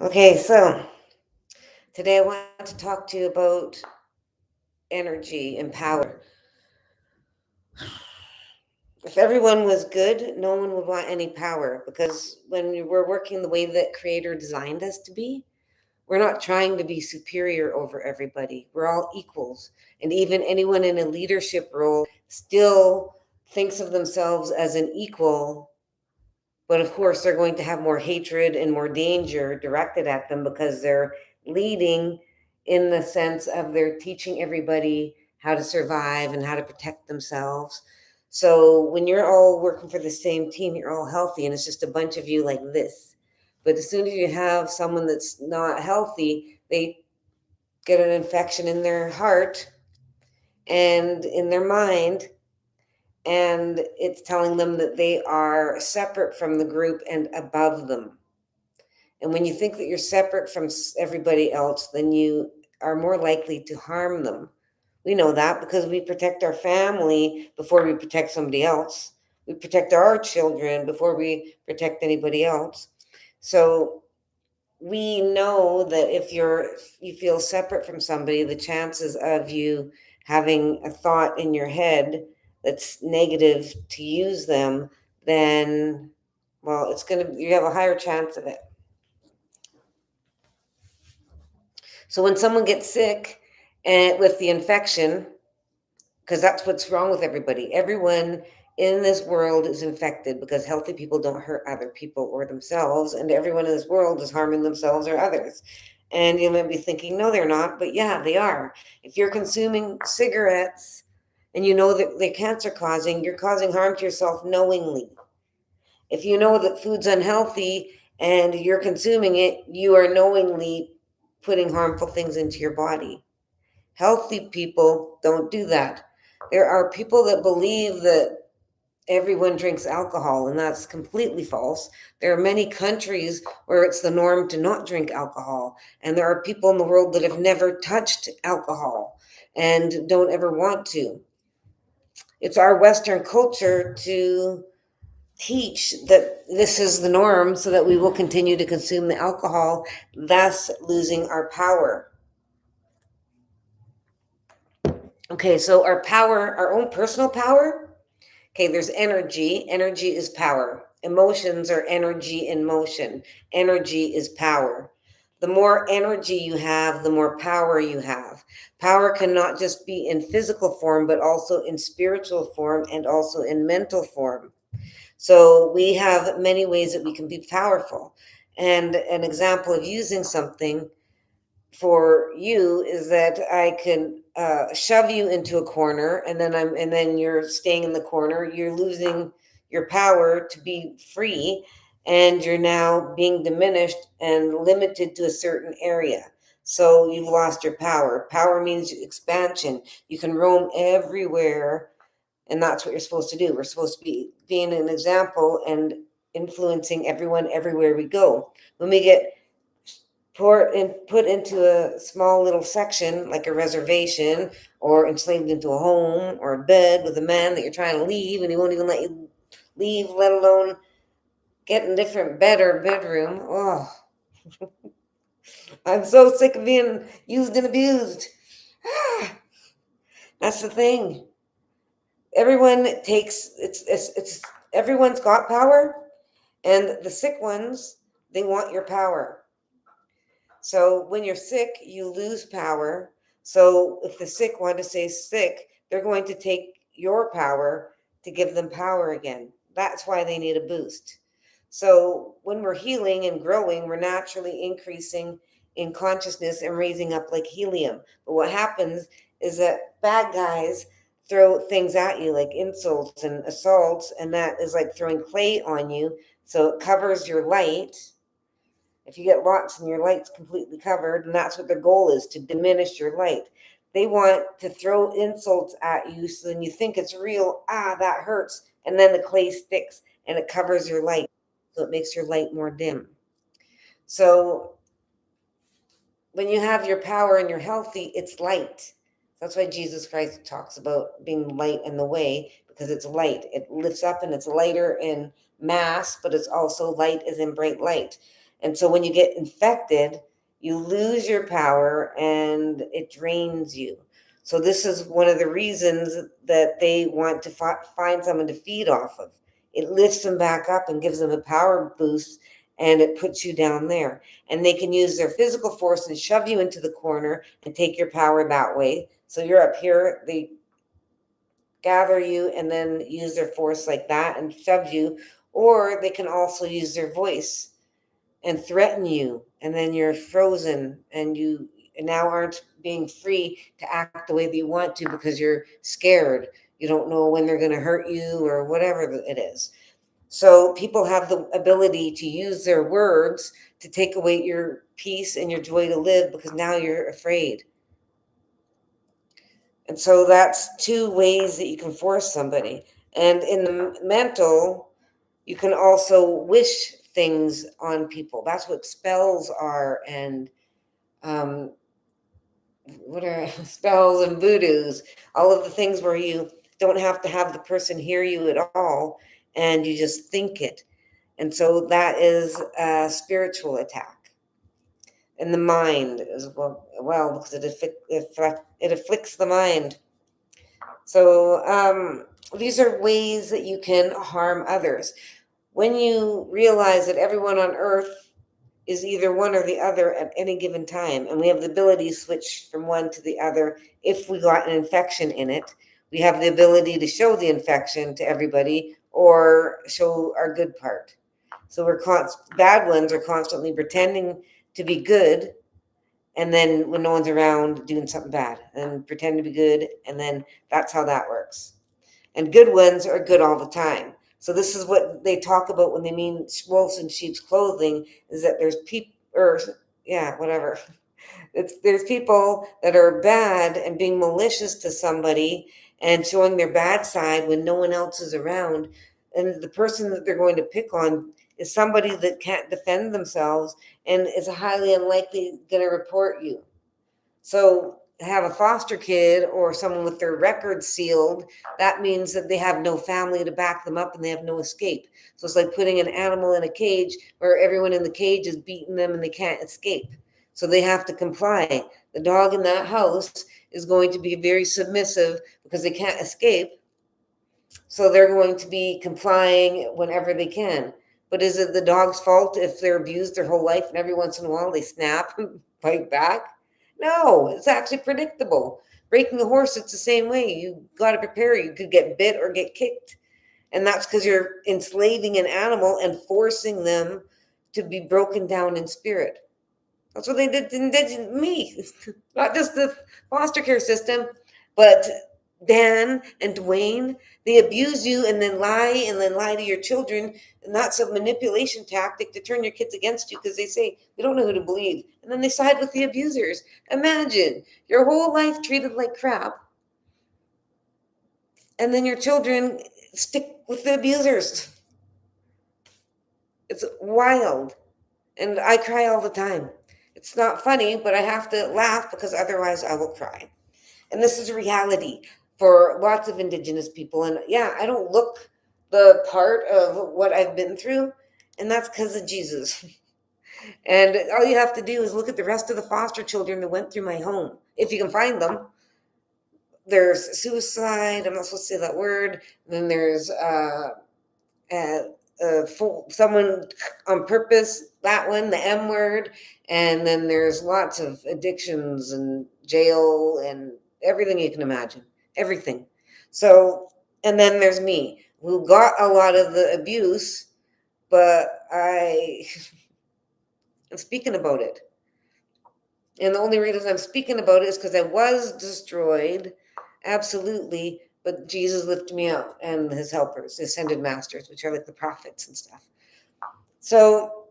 Okay, so today I want to talk to you about energy and power. If everyone was good, no one would want any power because when we're working the way that Creator designed us to be, we're not trying to be superior over everybody. We're all equals. And even anyone in a leadership role still thinks of themselves as an equal. But of course, they're going to have more hatred and more danger directed at them because they're leading in the sense of they're teaching everybody how to survive and how to protect themselves. So when you're all working for the same team, you're all healthy, and it's just a bunch of you like this. But as soon as you have someone that's not healthy, they get an infection in their heart and in their mind, and it's telling them that they are separate from the group and above them. And when you think that you're separate from everybody else, then you are more likely to harm them. We know that because we protect our family before we protect somebody else. We protect our children before we protect anybody else. So we know that if you feel separate from somebody, the chances of you having a thought in your head that's negative to use them, then well, it's gonna you have a higher chance of it. So when someone gets sick and with the infection, because that's what's wrong with everybody, everyone in this world is infected because healthy people don't hurt other people or themselves, and everyone in this world is harming themselves or others. And you might be thinking, no, they're not, but yeah, they are. If you're consuming cigarettes and you know that they're cancer causing, you're causing harm to yourself knowingly. If you know that food's unhealthy and you're consuming it, you are knowingly putting harmful things into your body. Healthy people don't do that. There are people that believe that everyone drinks alcohol, and that's completely false. There are many countries where it's the norm to not drink alcohol, and there are people in the world that have never touched alcohol and don't ever want to. It's our Western culture to teach that this is the norm so that we will continue to consume the alcohol, thus losing our power. Okay, so our power, our own personal power. Okay, there's energy. Energy is power. Emotions are energy in motion. Energy is power. The more energy you have, the more power you have. Power can not just be in physical form, but also in spiritual form and also in mental form. So we have many ways that we can be powerful. And an example of using something for you is that I can shove you into a corner, and then you're staying in the corner. You're losing your power to be free, and you're now being diminished and limited to a certain area. So you've lost your power. Power means expansion. You can roam everywhere, and that's what you're supposed to do. We're supposed to be being an example and influencing everyone everywhere we go. When we get put into a small little section like a reservation, or enslaved into a home or a bed with a man that you're trying to leave and he won't even let you leave, let alone get in a different bed or bedroom. Oh, I'm so sick of being used and abused. That's the thing. Everyone takes it's everyone's got power, and the sick ones, they want your power. So when you're sick, you lose power. So if the sick want to stay sick, they're going to take your power to give them power again. That's why they need a boost. So when we're healing and growing, we're naturally increasing in consciousness and raising up like helium. But what happens is that bad guys throw things at you like insults and assaults, and that is like throwing clay on you. So it covers your light. If you get lots and your light's completely covered, and that's what their goal is, to diminish your light. They want to throw insults at you so then you think it's real. Ah, that hurts. And then the clay sticks and it covers your light. So it makes your light more dim. So when you have your power and you're healthy, it's light. That's why Jesus Christ talks about being light in the way, because it's light. It lifts up and it's lighter in mass, but it's also light as in bright light. And so when you get infected, you lose your power and it drains you. So this is one of the reasons that they want to find someone to feed off of. It lifts them back up and gives them a power boost, and it puts you down there. And they can use their physical force and shove you into the corner and take your power that way. So you're up here, they gather you and then use their force like that and shove you. Or they can also use their voice and threaten you, and then you're frozen and you now aren't being free to act the way that you want to because you're scared. You don't know when they're going to hurt you or whatever it is. So people have the ability to use their words to take away your peace and your joy to live because now you're afraid. And so that's two ways that you can force somebody. And in the mental, you can also wish things on people. That's what spells are, and what are spells and voodoos, all of the things where you don't have to have the person hear you at all, and you just think it. And so that is a spiritual attack. And the mind as well, because it afflicts the mind. So these are ways that you can harm others. When you realize that everyone on earth is either one or the other at any given time, and we have the ability to switch from one to the other if we got an infection in it, we have the ability to show the infection to everybody or show our good part. So bad ones are constantly pretending to be good, and then when no one's around, doing something bad and pretend to be good, and then that's how that works. And good ones are good all the time. So this is what they talk about when they mean wolves in sheep's clothing, is that there's people, or yeah, whatever. There's people that are bad and being malicious to somebody and showing their bad side when no one else is around. And the person that they're going to pick on is somebody that can't defend themselves and is highly unlikely going to report you. So have a foster kid or someone with their record sealed, that means that they have no family to back them up and they have no escape. So it's like putting an animal in a cage where everyone in the cage is beating them and they can't escape. So they have to comply. The dog in that house is going to be very submissive because they can't escape. So they're going to be complying whenever they can. But is it the dog's fault if they're abused their whole life and every once in a while they snap and fight back? No, it's actually predictable. Breaking a horse, it's the same way. You got to prepare. You could get bit or get kicked. And that's because you're enslaving an animal and forcing them to be broken down in spirit. That's what they did to me. Not just the foster care system, but Dan and Dwayne. They abuse you and then lie to your children. And that's a manipulation tactic to turn your kids against you because they say they don't know who to believe. And then they side with the abusers. Imagine your whole life treated like crap. And then your children stick with the abusers. It's wild. And I cry all the time. It's not funny, but I have to laugh because otherwise I will cry. And this is reality for lots of Indigenous people. And yeah, I don't look the part of what I've been through, and that's because of Jesus. And all you have to do is look at the rest of the foster children that went through my home, if you can find them. There's suicide, I'm not supposed to say that word. And then there's someone on purpose, that one, the M word. And then there's lots of addictions and jail and everything you can imagine, everything. So, and then there's me, who got a lot of the abuse, but I'm speaking about it. And the only reason I'm speaking about it is because I was destroyed, absolutely, but Jesus lifted me up and his helpers, the ascended masters, which are like the prophets and stuff. So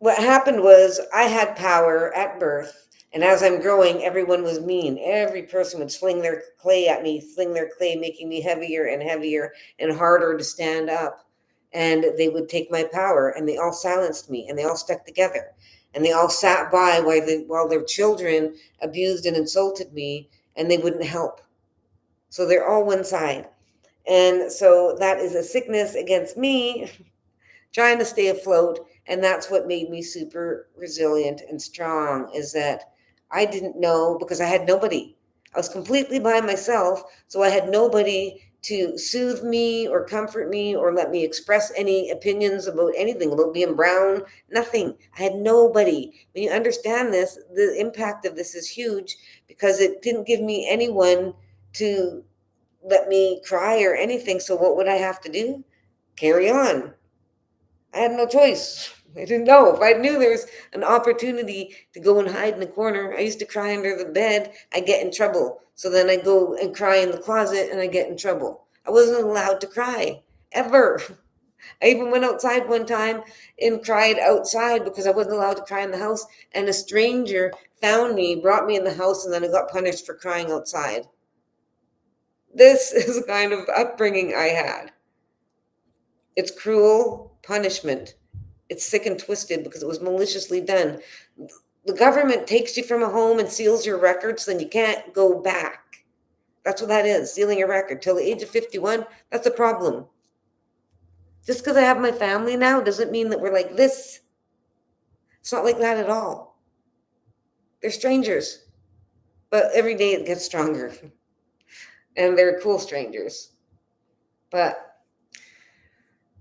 what happened was I had power at birth, and as I'm growing, everyone was mean. Every person would sling their clay at me, making me heavier and heavier and harder to stand up. And they would take my power, and they all silenced me, and they all stuck together. And they all sat by while their children abused and insulted me, and they wouldn't help. So they're all one side. And so that is a sickness against me, trying to stay afloat. And that's what made me super resilient and strong, is that I didn't know, because I had nobody. I was completely by myself, so I had nobody to soothe me or comfort me or let me express any opinions about anything, about being brown, nothing. I had nobody. When you understand this, the impact of this is huge, because it didn't give me anyone to let me cry or anything. So what would I have to do? Carry on. I had no choice. I didn't know. If I knew there was an opportunity to go and hide in the corner, I used to cry under the bed, I get in trouble. So then I go and cry in the closet and I get in trouble. I wasn't allowed to cry, ever. I even went outside one time and cried outside because I wasn't allowed to cry in the house. And a stranger found me, brought me in the house, and then I got punished for crying outside. This is the kind of upbringing I had. It's cruel punishment. It's sick and twisted because it was maliciously done. The government takes you from a home and seals your records, then you can't go back. That's what that is, sealing your record. Till the age of 51, that's a problem. Just because I have my family now doesn't mean that we're like this. It's not like that at all. They're strangers, but every day it gets stronger. And they're cool strangers. But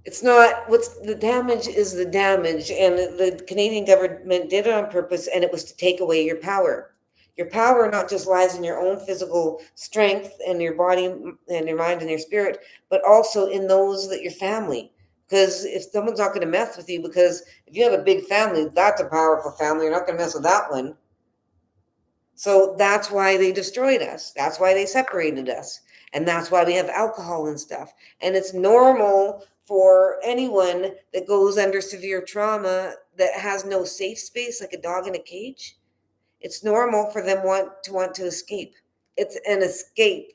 it's not, what's the damage is the damage. And the Canadian government did it on purpose, and it was to take away your power. Your power not just lies in your own physical strength and your body and your mind and your spirit, but also in those that your family. Because if someone's not going to mess with you, because if you have a big family, that's a powerful family. You're not going to mess with that one. So that's why they destroyed us. That's why they separated us. And that's why we have alcohol and stuff. And it's normal for anyone that goes under severe trauma that has no safe space, like a dog in a cage. It's normal for them want to escape. It's an escape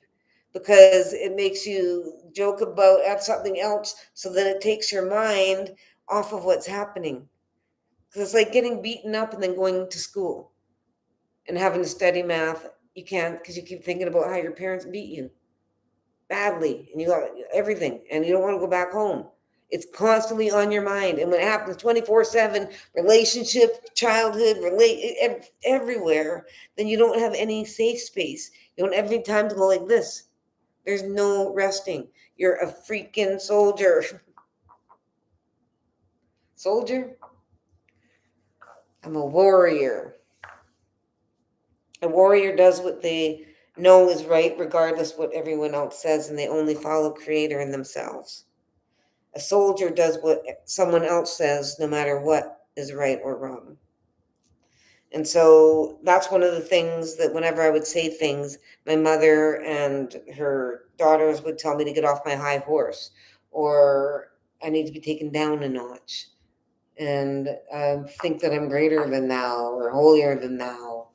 because it makes you joke about something else, so that it takes your mind off of what's happening. Because it's like getting beaten up and then going to school and having to study math. You can't, because you keep thinking about how your parents beat you badly and you got everything and you don't want to go back home. It's constantly on your mind. And when it happens 24/7, relationship, childhood, everywhere, then you don't have any safe space. You don't have any time to go like this. There's no resting. You're a freaking soldier. Soldier? I'm a warrior. A warrior does what they know is right, regardless what everyone else says, and they only follow Creator and themselves. A soldier does what someone else says, no matter what is right or wrong. And so that's one of the things that whenever I would say things, my mother and her daughters would tell me to get off my high horse, or I need to be taken down a notch, and think that I'm greater than thou or holier than thou.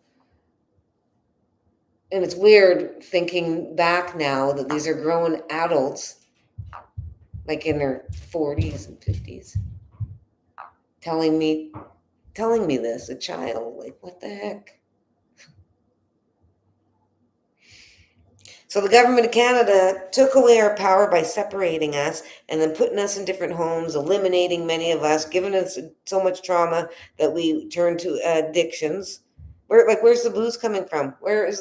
And it's weird thinking back now that these are grown adults, like in their 40s and 50s, telling me this, a child. Like, what the heck? So the government of Canada took away our power by separating us and then putting us in different homes, eliminating many of us, giving us so much trauma that we turn to addictions. Where's the booze coming from? Because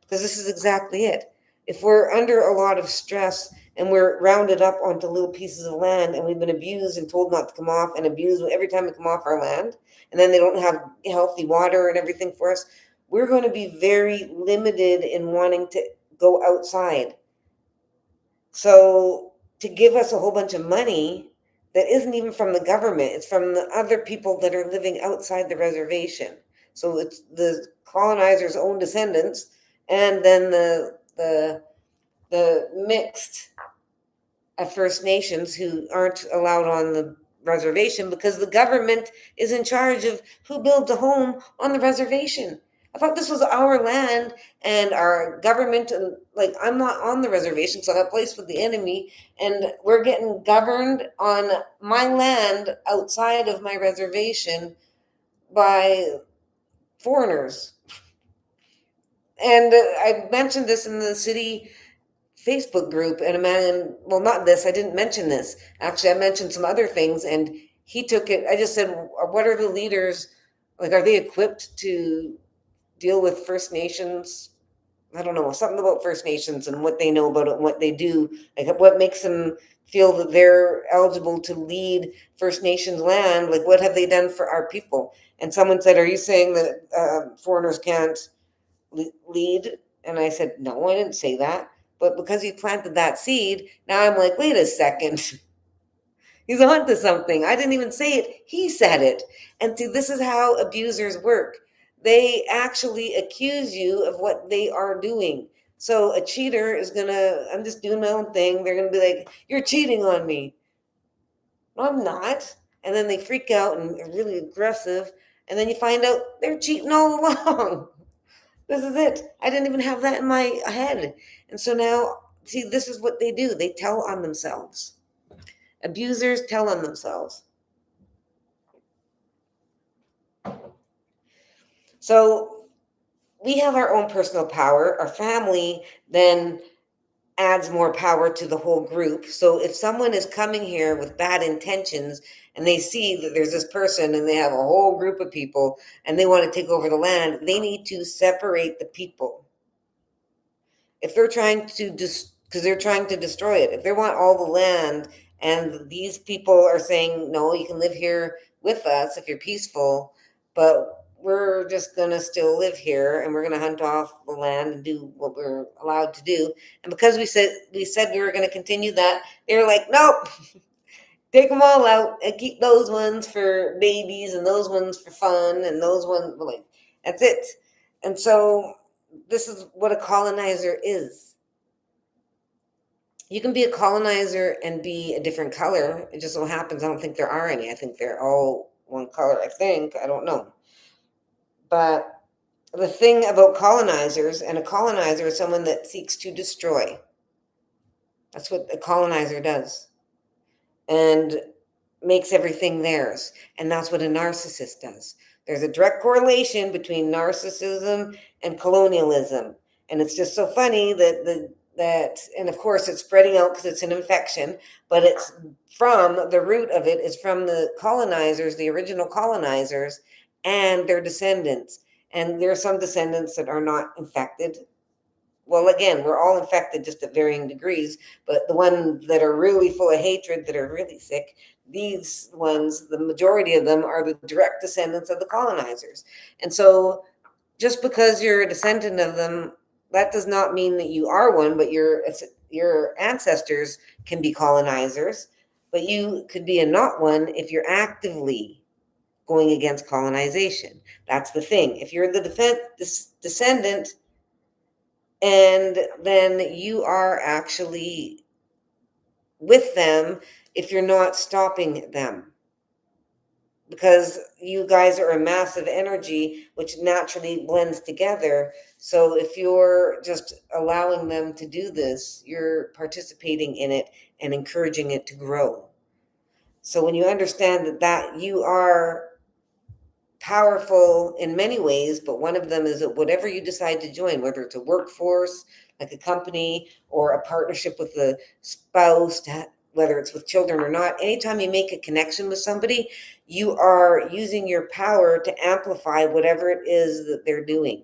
this is exactly it. If we're under a lot of stress and we're rounded up onto little pieces of land and we've been abused and told not to come off and abused every time we come off our land, and then they don't have healthy water and everything for us, we're going to be very limited in wanting to go outside. So to give us a whole bunch of money that isn't even from the government, it's from the other people that are living outside the reservation. So it's the colonizers' own descendants, and then the mixed First Nations who aren't allowed on the reservation because the government is in charge of who builds a home on the reservation. I thought this was our land and our government, and like, I'm not on the reservation, so I have a place with the enemy, and we're getting governed on my land outside of my reservation by foreigners. And I mentioned this in the city Facebook group, and a man, well, not this, I didn't mention this. Actually, I mentioned some other things, and he took it. I just said, what are the leaders like? Are they equipped to deal with First Nations? I don't know, something about First Nations and what they know about it and what they do. Like, what makes them feel that they're eligible to lead First Nations land? Like, what have they done for our people? And someone said, "Are you saying that foreigners can't lead?" And I said, "No, I didn't say that. But because you planted that seed, now I'm like, wait a second." He's on to something. I didn't even say it. He said it. And see, this is how abusers work. They actually accuse you of what they are doing. So a cheater is gonna, I'm just doing my own thing. They're gonna be like, you're cheating on me. No, I'm not. And then they freak out and are really aggressive. And then you find out they're cheating all along. This is it. I didn't even have that in my head. And so now, see, this is what they do. They tell on themselves. Abusers tell on themselves. So we have our own personal power. Our family then adds more power to the whole group. So if someone is coming here with bad intentions and they see that there's this person and they have a whole group of people and they want to take over the land, they need to separate the people. If they're trying to because they're trying to destroy it. If they want all the land and these people are saying, no, you can live here with us if you're peaceful, but we're just going to still live here and we're going to hunt off the land and do what we're allowed to do. And because we said we were going to continue that, they were like, nope, take them all out and keep those ones for babies and those ones for fun and those ones, like, that's it. And so this is what a colonizer is. You can be a colonizer and be a different color. It just so happens I don't think there are any. I think they're all one color. I think. I don't know. But the thing about colonizers, and a colonizer is someone that seeks to destroy. That's what a colonizer does. And makes everything theirs. And that's what a narcissist does. There's a direct correlation between narcissism and colonialism. And it's just so funny that and of course it's spreading out because it's an infection, but it's from the root of it is from the colonizers, the original colonizers, and their descendants. And there are some descendants that are not infected. Well, again, we're all infected just at varying degrees, but the ones that are really full of hatred, that are really sick, these ones, the majority of them are the direct descendants of the colonizers. And so just because you're a descendant of them, that does not mean that you are one, but your ancestors can be colonizers, but you could be a not one if you're actively going against colonization. That's the thing. If you're the descendant, and then you are actually with them if you're not stopping them, because you guys are a massive energy which naturally blends together. So if you're just allowing them to do this, you're participating in it and encouraging it to grow. So when you understand that you are powerful in many ways, but one of them is that whatever you decide to join, whether it's a workforce, like a company, or a partnership with a spouse, whether it's with children or not, anytime you make a connection with somebody, you are using your power to amplify whatever it is that they're doing.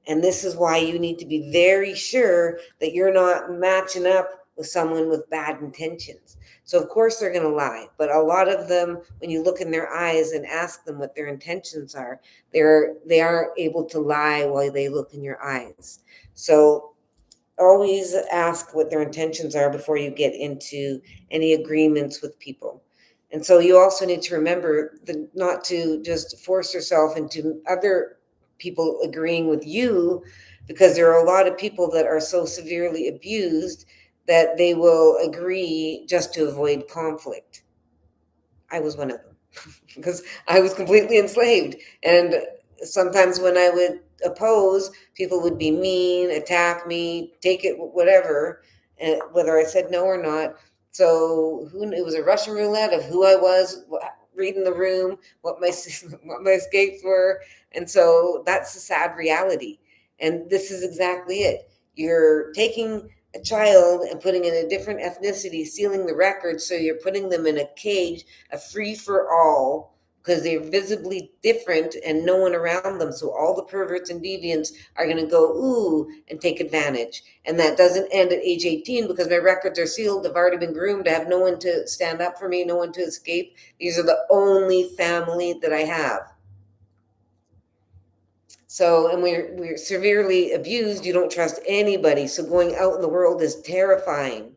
And this is why you need to be very sure that you're not matching up with someone with bad intentions. So of course they're going to lie, but a lot of them, when you look in their eyes and ask them what their intentions are, they aren't able to lie while they look in your eyes. So always ask what their intentions are before you get into any agreements with people. And so you also need to remember not to just force yourself into other people agreeing with you, because there are a lot of people that are so severely abused that they will agree just to avoid conflict. I was one of them because I was completely enslaved. And sometimes when I would oppose, people would be mean, attack me, take it, whatever, whether I said no or not. So it was a Russian roulette of who I was, reading the room, what my what my escapes were. And so that's the sad reality. And this is exactly it. You're taking a child and putting in a different ethnicity, sealing the record, so you're putting them in a cage, a free for all, because they're visibly different and no one around them. So all the perverts and deviants are going to go, ooh, and take advantage. And that doesn't end at age 18 because my records are sealed. I've already been groomed. I have no one to stand up for me, no one to escape. These are the only family that I have. So, and we're severely abused. You don't trust anybody. So going out in the world is terrifying.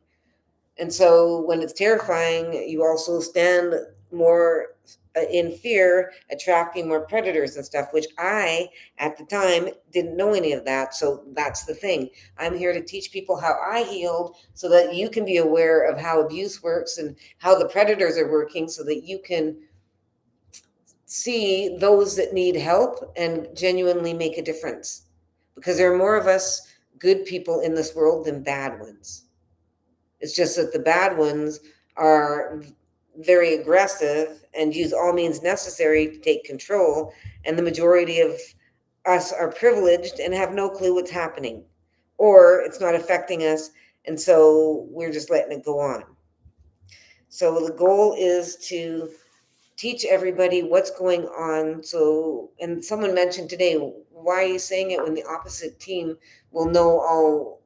And so when it's terrifying, you also stand more in fear, attracting more predators and stuff, which I, at the time, didn't know any of that. So that's the thing. I'm here to teach people how I healed so that you can be aware of how abuse works and how the predators are working so that you can see those that need help and genuinely make a difference. Because there are more of us good people in this world than bad ones. It's just that the bad ones are very aggressive and use all means necessary to take control, and the majority of us are privileged and have no clue what's happening, or it's not affecting us, and so we're just letting it go on. So the goal is to teach everybody what's going on. So, and someone mentioned today, why are you saying it when the opposite team will know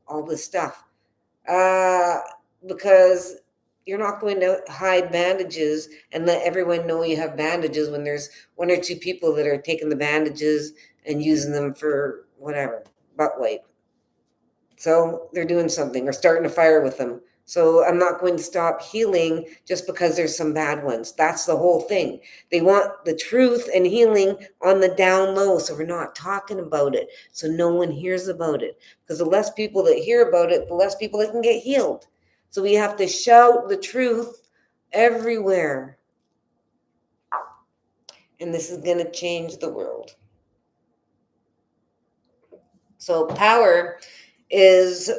all this stuff? Uh, because you're not going to hide bandages and let everyone know you have bandages when there's one or two people that are taking the bandages and using them for whatever, butt wipe. So they're doing something or starting a fire with them. So I'm not going to stop healing just because there's some bad ones. That's the whole thing. They want the truth and healing on the down low. So we're not talking about it. So no one hears about it. Because the less people that hear about it, the less people that can get healed. So we have to shout the truth everywhere. And this is going to change the world. So power is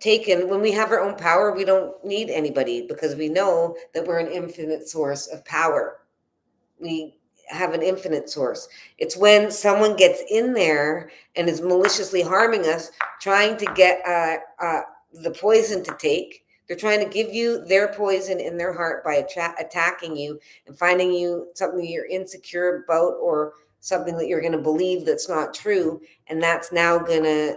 taken when we have our own power. We don't need anybody because we know that we're an infinite source of power. We have an infinite source. It's when someone gets in there and is maliciously harming us, trying to get the poison to take. They're trying to give you their poison in their heart by attacking you and finding you something you're insecure about or something that you're going to believe that's not true, and that's now going to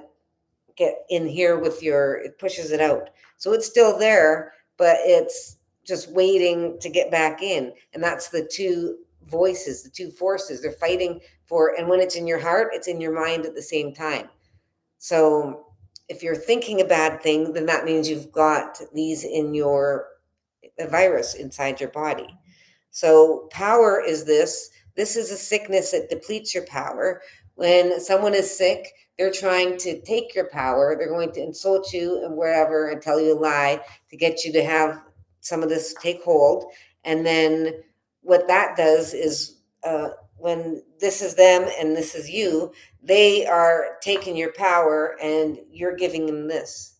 get in here with it pushes it out. So it's still there, but it's just waiting to get back in. And that's the two voices, the two forces. They're fighting for, and when it's in your heart, it's in your mind at the same time. So if you're thinking a bad thing, then that means you've got these in your a virus inside your body. So power is this. This is a sickness that depletes your power. When someone is sick, they're trying to take your power. They're going to insult you and wherever and tell you a lie to get you to have some of this take hold. And then what that does is when this is them and this is you, they are taking your power and you're giving them this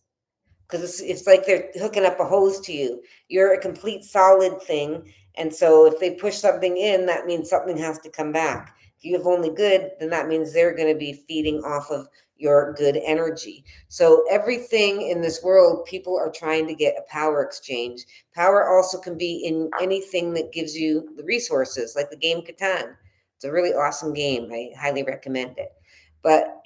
because it's like they're hooking up a hose to you. You're a complete solid thing. And so if they push something in, that means something has to come back. If you have only good, then that means they're going to be feeding off of your good energy. So everything in this world, people are trying to get a power exchange. Power also can be in anything that gives you the resources, like the game Catan. It's a really awesome game. I highly recommend it. But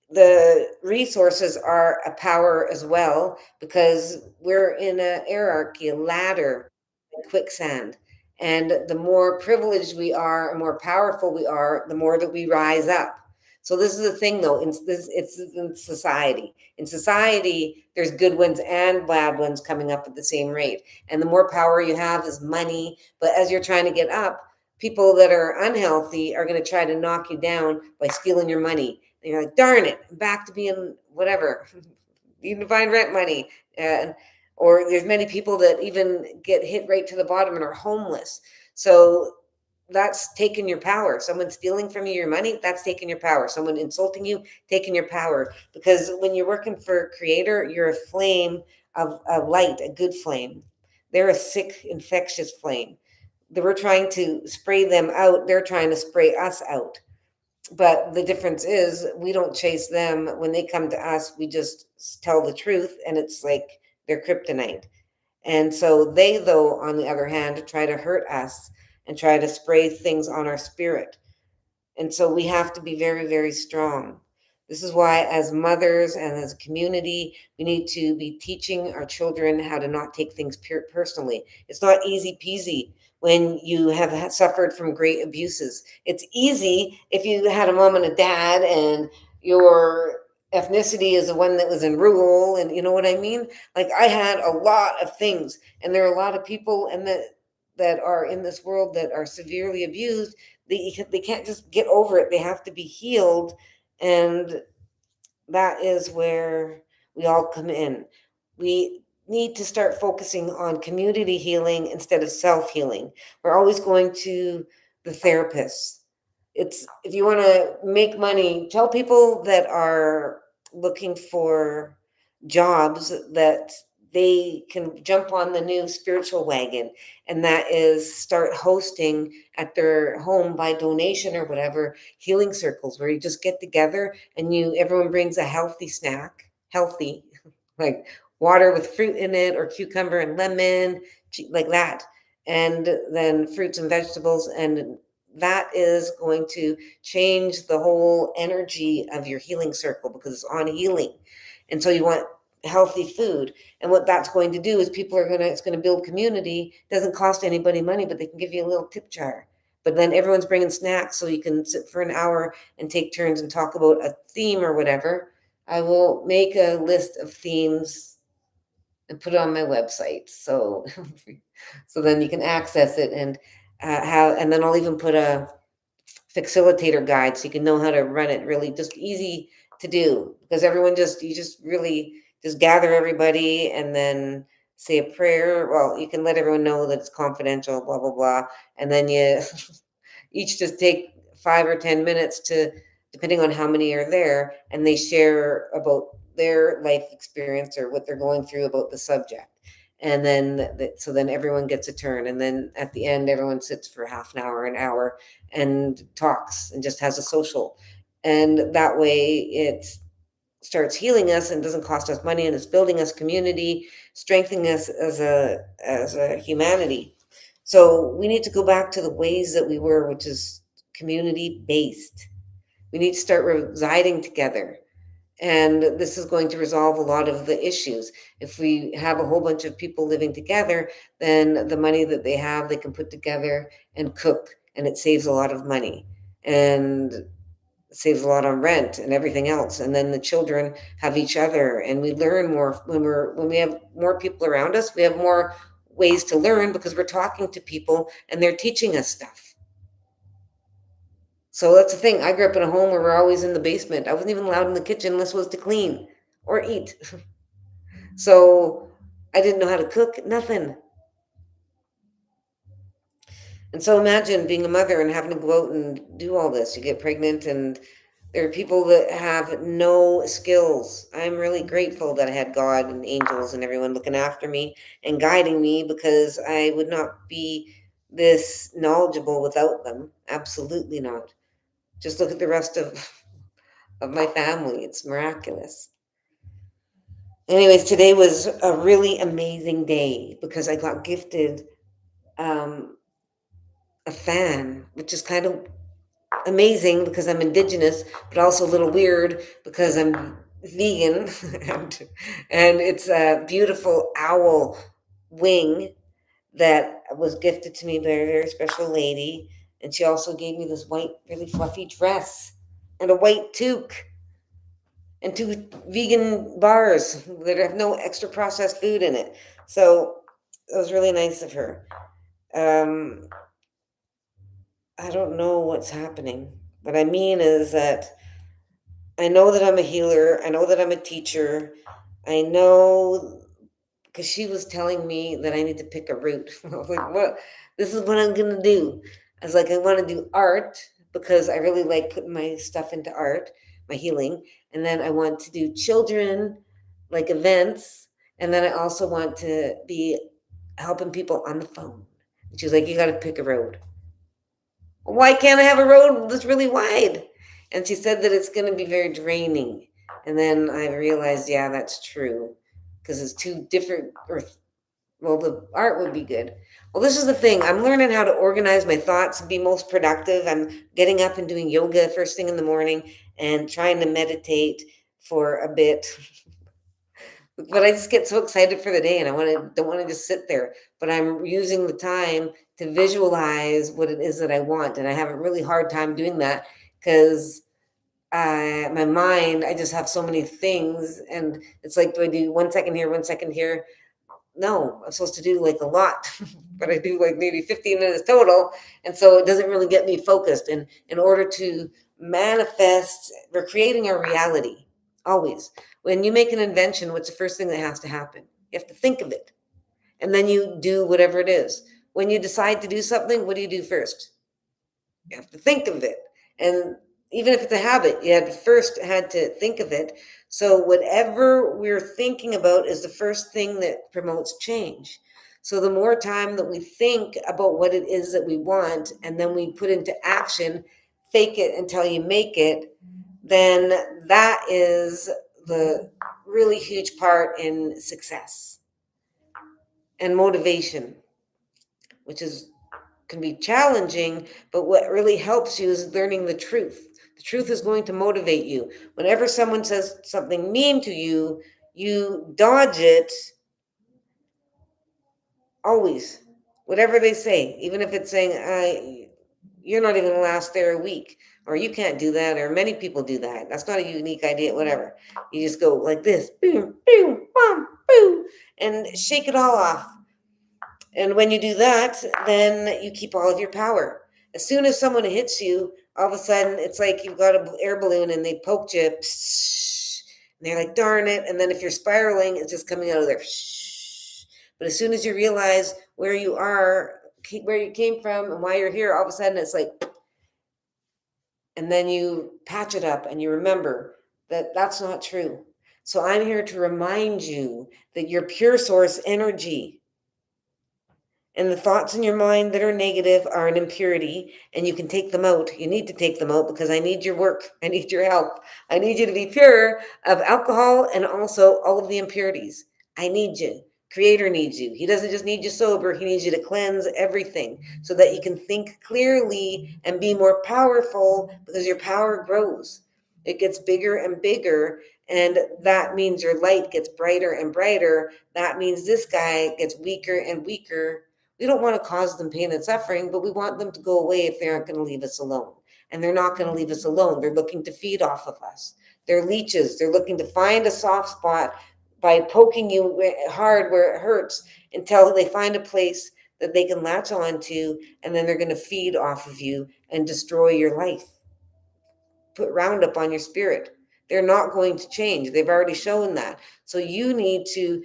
the resources are a power as well because we're in a hierarchy, a ladder, a quicksand. And the more privileged we are and more powerful we are, the more that we rise up. So this is the thing though, it's in society. In society, there's good ones and bad ones coming up at the same rate. And the more power you have is money. But as you're trying to get up, people that are unhealthy are going to try to knock you down by stealing your money. And you're like, darn it, I'm back to being whatever, you can find rent money. And or there's many people that even get hit right to the bottom and are homeless. So that's taking your power. Someone stealing from you your money, that's taking your power. Someone insulting you, taking your power. Because when you're working for Creator, you're a flame of a light, a good flame. They're a sick, infectious flame. We're trying to spray them out. They're trying to spray us out. But the difference is we don't chase them. When they come to us, we just tell the truth, and it's like they're kryptonite. And so they, though, on the other hand, try to hurt us and try to spray things on our spirit. And so we have to be very, very strong. This is why, as mothers and as a community, we need to be teaching our children how to not take things personally. It's not easy peasy when you have suffered from great abuses. It's easy if you had a mom and a dad and your ethnicity is the one that was in rural, and you know what I mean? Like, I had a lot of things, and there are a lot of people and that are in this world that are severely abused. They can't just get over it. They have to be healed, and that is where we all come in. We need to start focusing on community healing instead of self-healing. We're always going to the therapist. It's, if you want to make money, tell people that are looking for jobs that they can jump on the new spiritual wagon, and that is start hosting at their home by donation or whatever, healing circles where you just get together and you everyone brings a healthy snack, healthy, like water with fruit in it or cucumber and lemon, like that, and then fruits and vegetables, and that is going to change the whole energy of your healing circle because it's on healing. And so you want healthy food. And what that's going to do is people are going to, it's going to build community. It doesn't cost anybody money, but they can give you a little tip jar. But then everyone's bringing snacks so you can sit for an hour and take turns and talk about a theme or whatever. I will make a list of themes and put it on my website. So so then you can access it and have, and then I'll even put a facilitator guide so you can know how to run it really just easy to do, because everyone just, you just really just gather everybody and then say a prayer. Well, you can let everyone know that it's confidential, blah blah blah, and then you each just take 5 or 10 minutes to, depending on how many are there, and they share about their life experience or what they're going through about the subject. And then so then everyone gets a turn, and then at the end everyone sits for half an hour and talks and just has a social, and that way it starts healing us and doesn't cost us money, and it's building us community, strengthening us as a humanity. So we need to go back to the ways that we were, which is community based. We need to start residing together, and this is going to resolve a lot of the issues. If we have a whole bunch of people living together, then the money that they have they can put together and cook, and it saves a lot of money, and saves a lot on rent and everything else. And then the children have each other, and we learn more when we have more people around us. We have more ways to learn because we're talking to people and they're teaching us stuff. So that's the thing. I grew up in a home where we're always in the basement. I wasn't even allowed in the kitchen unless it was to clean or eat. So I didn't know how to cook, nothing. And so imagine being a mother and having to go out and do all this. You get pregnant, and there are people that have no skills. I'm really grateful that I had God and angels and everyone looking after me and guiding me, because I would not be this knowledgeable without them. Absolutely not. Just look at the rest of my family. It's miraculous. Anyways, today was a really amazing day because I got gifted um, a fan, which is kind of amazing because I'm indigenous, but also a little weird because I'm vegan. And it's a beautiful owl wing that was gifted to me by a very special lady. And she also gave me this white, really fluffy dress and a white toque and two vegan bars that have no extra processed food in it. So it was really nice of her. Um, I don't know what's happening. What I mean is that I know that I'm a healer. I know that I'm a teacher. I know because she was telling me that I need to pick a route. I was like, well, this is what I'm going to do. I was like, I want to do art because I really like putting my stuff into art, my healing. And then I want to do children, like events. And then I also want to be helping people on the phone. And she was like, you got to pick a road. Why can't I have a road that's really wide? And she said that it's going to be very draining. And then I realized, yeah, that's true, because it's two different, or well, the art would be good. Well, this is the thing. I'm learning how to organize my thoughts and be most productive. I'm getting up and doing yoga first thing in the morning and trying to meditate for a bit. But I just get so excited for the day, and I don't want to just sit there. But I'm using the time to visualize what it is that I want, and I have a really hard time doing that because my mind, I just have so many things, and it's like, do I do 1 second here, 1 second here? No, I'm supposed to do like a lot, but I do like maybe 15 minutes total. And so it doesn't really get me focused. And in order to manifest, we're creating our reality always. When you make an invention, what's the first thing that has to happen? You have to think of it. And then you do whatever it is. When you decide to do something, what do you do first? You have to think of it. And even if it's a habit, you had to think of it. So whatever we're thinking about is the first thing that promotes change. So the more time that we think about what it is that we want, and then we put into action, fake it until you make it, then that is the really huge part in success and motivation, which is can be challenging, but what really helps you is learning the truth. The truth is going to motivate you. Whenever someone says something mean to you, you dodge it always. Whatever they say, even if it's saying, you're not even gonna last there a week, or you can't do that, or many people do that. That's not a unique idea, whatever. You just go like this, boom, boom, boom, boom, and shake it all off. And when you do that, then you keep all of your power. As soon as someone hits you, all of a sudden it's like you've got an air balloon and they poked you, psh, and they're like, darn it. And then if you're spiraling, it's just coming out of there. Psh. But as soon as you realize where you are, where you came from, and why you're here, all of a sudden it's like, and then you patch it up and you remember that that's not true. So I'm here to remind you that you're pure source energy. And the thoughts in your mind that are negative are an impurity, and you can take them out. You need to take them out because I need your work. I need your help. I need you to be pure of alcohol and also all of the impurities. I need you. Creator needs you. He doesn't just need you sober, he needs you to cleanse everything so that you can think clearly and be more powerful, because your power grows. It gets bigger and bigger, and that means your light gets brighter and brighter. That means this guy gets weaker and weaker. We don't want to cause them pain and suffering, but we want them to go away if they aren't going to leave us alone. And they're not going to leave us alone. They're looking to feed off of us. They're leeches. They're looking to find a soft spot by poking you hard where it hurts until they find a place that they can latch onto, and then they're going to feed off of you and destroy your life. Put Roundup on your spirit. They're not going to change. They've already shown that. So you need to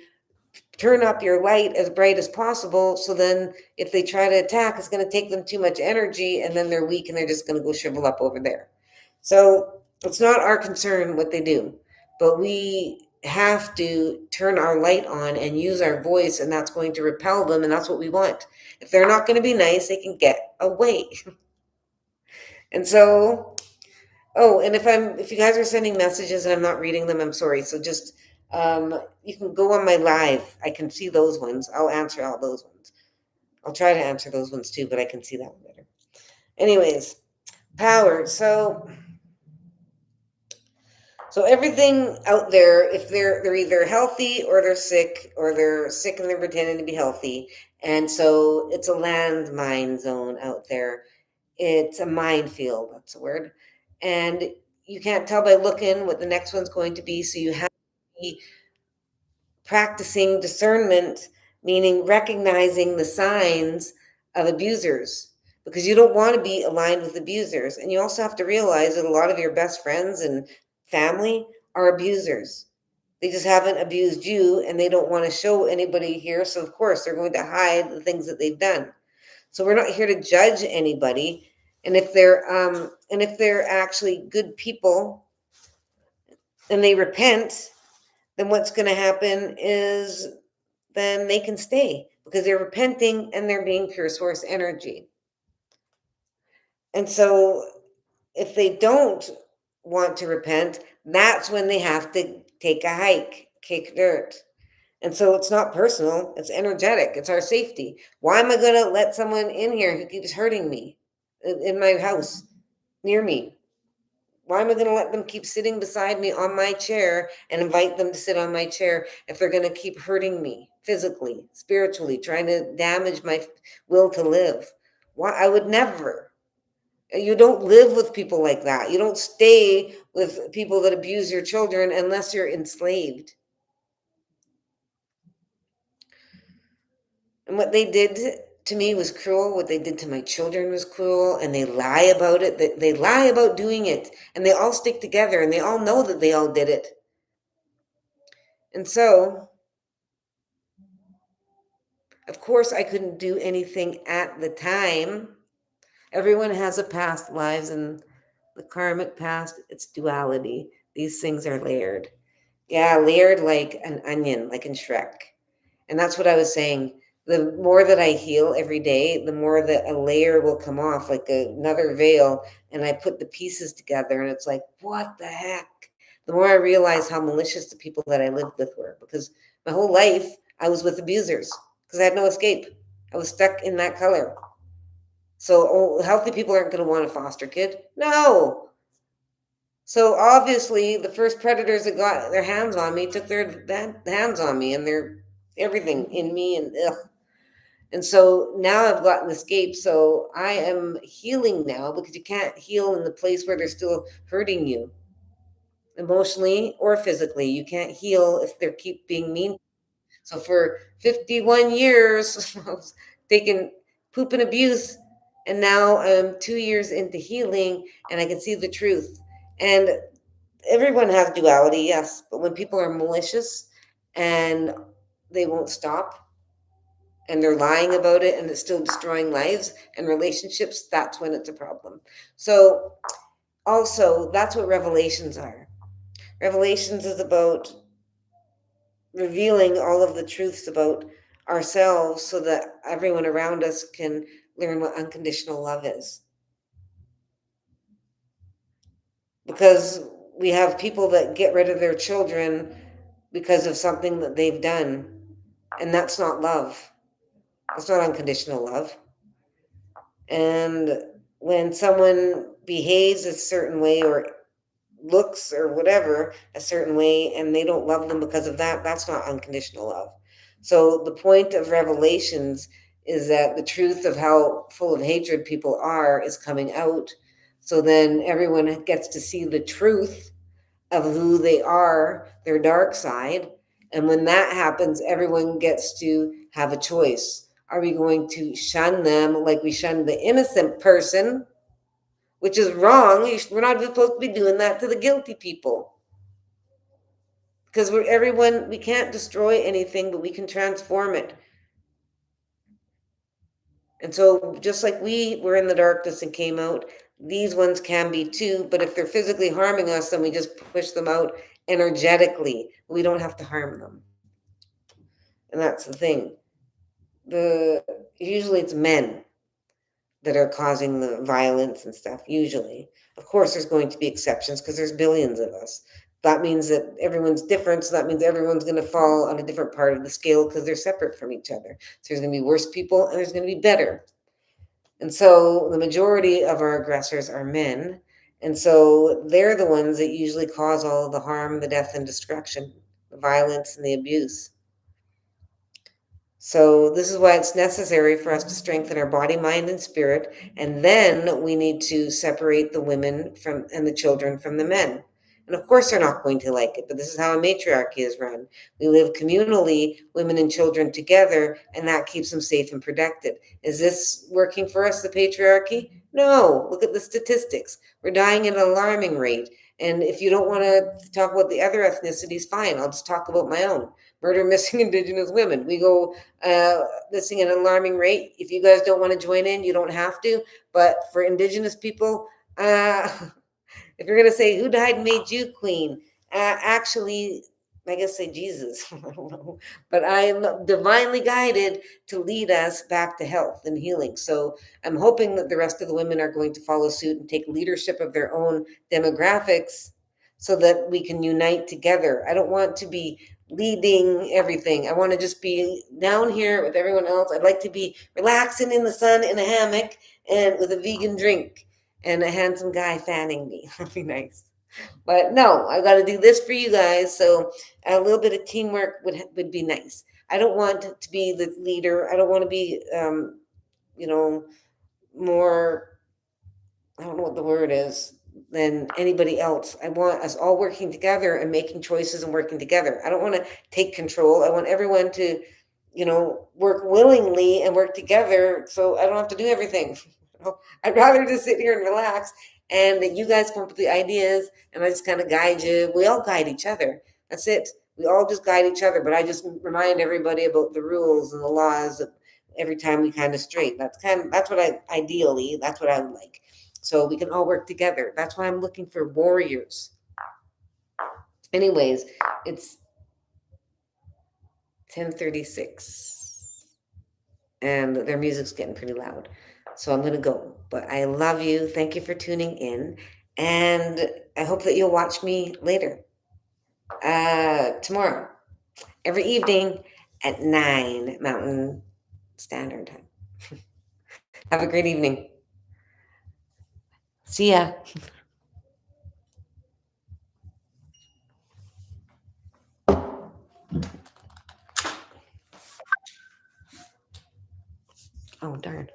turn up your light as bright as possible, so then if they try to attack, it's going to take them too much energy, and then they're weak and they're just going to go shrivel up over there. So it's not our concern what they do, but we have to turn our light on and use our voice, and that's going to repel them, and that's what we want. If they're not going to be nice, they can get away. And so, oh, and if you guys are sending messages and I'm not reading them, I'm sorry. So just you can go on my live. I can see those ones. I'll answer all those ones. I'll try to answer those ones too, but I can see that one better. Anyways, power. So everything out there, if they're either healthy or they're sick and they're pretending to be healthy. And so it's a landmine zone out there. It's a minefield, that's the word. And you can't tell by looking what the next one's going to be. So you have to be practicing discernment, meaning recognizing the signs of abusers, because you don't want to be aligned with abusers. And you also have to realize that a lot of your best friends and family are abusers. They just haven't abused you, and they don't want to show anybody here. So of course they're going to hide the things that they've done. So we're not here to judge anybody. And if they're actually good people and they repent, then what's going to happen is then they can stay because they're repenting and they're being pure source energy. And so if they don't want to repent, that's when they have to take a hike, kick dirt. And so it's not personal, it's energetic, it's our safety. Why am I going to let someone in here who keeps hurting me in my house near me? Why am I going to let them keep sitting beside me on my chair and invite them to sit on my chair if they're going to keep hurting me physically, spiritually, trying to damage my will to live? Why? I would never. You don't live with people like that. You don't stay with people that abuse your children unless you're enslaved. And what they did to me was cruel. What they did to my children was cruel. And they lie about it. They lie about doing it. And they all stick together and they all know that they all did it. And so, of course, I couldn't do anything at the time. Everyone has a past, lives, and the karmic past, it's duality. These things are layered. Yeah, layered like an onion, like in Shrek. And that's what I was saying. The more that I heal every day, the more that a layer will come off, like another veil. And I put the pieces together, and it's like, what the heck? The more I realize how malicious the people that I lived with were, because my whole life I was with abusers because I had no escape. I was stuck in that color. So healthy people aren't going to want a foster kid. No. So obviously, the first predators that got their hands on me took their hands on me and their everything in me, and ugh. And so now I've gotten escape. So I am healing now because you can't heal in the place where they're still hurting you emotionally or physically. You can't heal if they keep being mean. So for 51 years, I was taking poop and abuse. And now I'm 2 years into healing and I can see the truth. And everyone has duality, yes. But when people are malicious and they won't stop and they're lying about it and it's still destroying lives and relationships, that's when it's a problem. So also, that's what revelations are. Revelations is about revealing all of the truths about ourselves so that everyone around us can learn what unconditional love is. Because we have people that get rid of their children because of something that they've done, and that's not love. That's not unconditional love. And when someone behaves a certain way or looks or whatever a certain way and they don't love them because of that, that's not unconditional love. So the point of revelations is that the truth of how full of hatred people are is coming out, so then everyone gets to see the truth of who they are, their dark side. And when that happens, everyone gets to have a choice. Are we going to shun them like we shun the innocent person, which is wrong? We're not supposed to be doing that to the guilty people. Because we can't destroy anything, but we can transform it. And so just like we were in the darkness and came out, these ones can be too. But if they're physically harming us, then we just push them out energetically. We don't have to harm them. And that's the thing. The Usually it's men that are causing the violence and stuff, usually. Of course, there's going to be exceptions because there's billions of us. That means that everyone's different, so that means everyone's going to fall on a different part of the scale because they're separate from each other. So there's going to be worse people and there's going to be better. And so the majority of our aggressors are men. And so they're the ones that usually cause all of the harm, the death, and destruction, the violence, and the abuse. So this is why it's necessary for us to strengthen our body, mind, and spirit. And then we need to separate the women from and the children from the men. And of course, they're not going to like it, but this is how a matriarchy is run. We live communally, women and children together, and that keeps them safe and protected. Is this working for us, the patriarchy? No. Look at the statistics. We're dying at an alarming rate. And if you don't want to talk about the other ethnicities, fine. I'll just talk about my own. Murder missing Indigenous women. We go missing at an alarming rate. If you guys don't want to join in, you don't have to. But for Indigenous people, if you're going to say who died and made you queen, actually, I guess say Jesus. I don't know. But I am divinely guided to lead us back to health and healing. So I'm hoping that the rest of the women are going to follow suit and take leadership of their own demographics so that we can unite together. I don't want to be leading everything. I want to just be down here with everyone else. I'd like to be relaxing in the sun in a hammock and with a vegan drink and a handsome guy fanning me. That'd be nice. But no, I got to do this for you guys. So a little bit of teamwork would be nice. I don't want to be the leader. I don't want to be, you know, more. I don't know what the word is than anybody else. I want us all working together and making choices and working together. I don't want to take control. I want everyone to, work willingly and work together so I don't have to do everything. I'd rather just sit here and relax and that you guys come up with the ideas and I just kind of guide you. We all guide each other. That's it. We all just guide each other, but I just remind everybody about the rules and the laws every time we kind of stray. That's what that's what I would like. So we can all work together. That's why I'm looking for warriors. Anyways, it's 10:36 and their music's getting pretty loud. So I'm going to go. But I love you. Thank you for tuning in. And I hope that you'll watch me later. Tomorrow, every evening at 9 Mountain Standard Time. Have a great evening. See ya. Oh, darn.